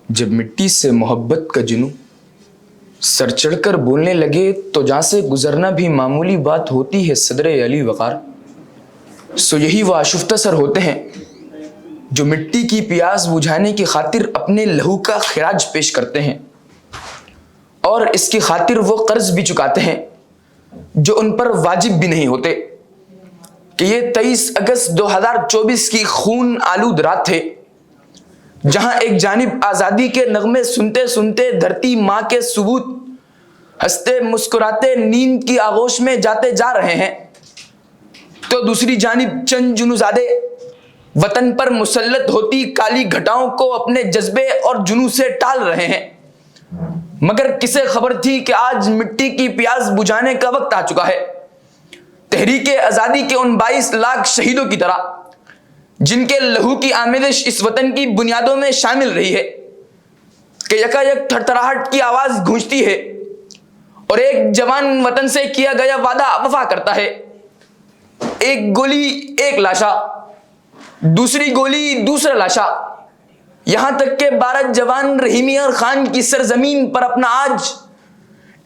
جب مٹی سے محبت کا جنوں سر چڑھ کر بولنے لگے تو جہاں سے گزرنا بھی معمولی بات ہوتی ہے صدر علی وقار. سو یہی وہ آشفتہ سر ہوتے ہیں جو مٹی کی پیاس بجھانے کی خاطر اپنے لہو کا خراج پیش کرتے ہیں اور اس کی خاطر وہ قرض بھی چکاتے ہیں جو ان پر واجب بھی نہیں ہوتے. کہ یہ 23 اگست 2024 کی خون آلود رات تھے جہاں ایک جانب آزادی کے نغمے سنتے سنتے دھرتی ماں کے ثبوت ہنستے مسکراتے نیند کی آغوش میں جاتے جا رہے ہیں، تو دوسری جانب چند جنوزادے وطن پر مسلط ہوتی کالی گھٹاؤں کو اپنے جذبے اور جنوں سے ٹال رہے ہیں. مگر کسے خبر تھی کہ آج مٹی کی پیاس بجھانے کا وقت آ چکا ہے. تحریک آزادی کے ان 22 لاکھ شہیدوں کی طرح جن کے لہو کی آمیزش اس وطن کی بنیادوں میں شامل رہی ہے کہ یکا یک تھرتھراہٹ کی آواز گونجتی ہے اور ایک جوان وطن سے کیا گیا وعدہ وفا کرتا ہے. ایک گولی ایک لاشا، دوسری گولی دوسرا لاشا، یہاں تک کہ 12 جوان رحیمی اور خان کی سرزمین پر اپنا آج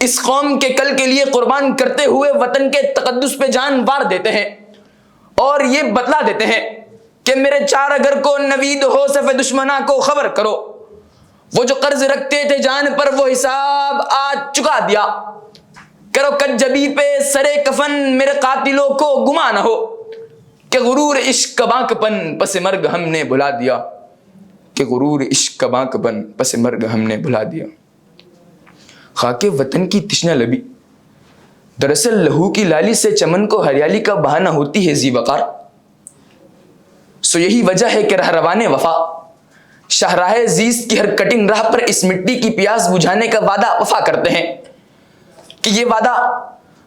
اس قوم کے کل کے لیے قربان کرتے ہوئے وطن کے تقدس پہ جان وار دیتے ہیں اور یہ بتلا دیتے ہیں کہ میرے چار اگر کو نوید ہو صف دشمناں کو خبر کرو، وہ جو قرض رکھتے تھے جان پر وہ حساب آج چکا دیا. کرو کجبی پہ سرے کفن میرے قاتلوں کو گما نہ ہو کہ غرور عشق کا بانک پن پس مرگ ہم نے بھلا دیا، کہ غرور عشق کا بانک پن پس مرگ ہم نے بھلا دیا. خاک وطن کی تشنہ لبی دراصل لہو کی لالی سے چمن کو ہریالی کا بہانہ ہوتی ہے ذی وقار. سو یہی وجہ ہے کہ رہروان وفا شاہراہ زیست کی ہر کٹنگ راہ پر اس مٹی کی پیاس بجھانے کا وعدہ وفا کرتے ہیں کہ یہ وعدہ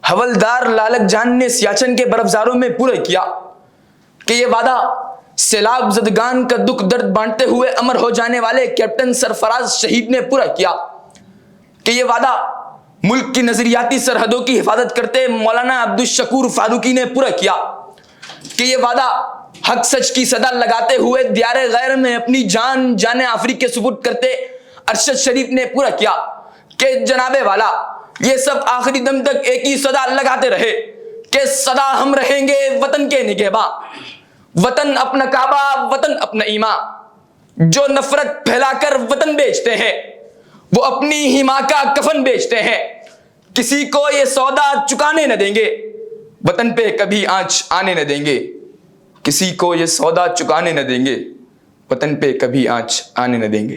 حولدار لالک جان نے سیاچن کے برفزاروں میں پورا کیا، کہ یہ وعدہ سیلاب زدگان کا دکھ درد بانٹتے ہوئے امر ہو جانے والے کیپٹن سرفراز شہید نے پورا کیا، کہ یہ وعدہ ملک کی نظریاتی سرحدوں کی حفاظت کرتے مولانا عبدالشکور فاروقی نے پورا کیا، کہ یہ وعدہ حق سچ کی صدا لگاتے ہوئے دیار غیر میں اپنی جان آفری کے سپرد کرتے ارشد شریف نے پورا کیا، کہ جناب والا یہ سب آخری دم تک ایک ہی صدا لگاتے رہے کہ صدا ہم رہیں گے وطن کے نگہباں، وطن اپنا کعبہ وطن اپنا ایمان. جو نفرت پھیلا کر وطن بیچتے ہیں وہ اپنی ہی ماں کا کفن بیچتے ہیں. کسی کو یہ سودا چکانے نہ دیں گے، وطن پہ کبھی آنچ آنے نہ دیں گے. کسی کو یہ سودا چکانے نہ دیں گے، وطن پہ کبھی آنچ آنے نہ دیں گے.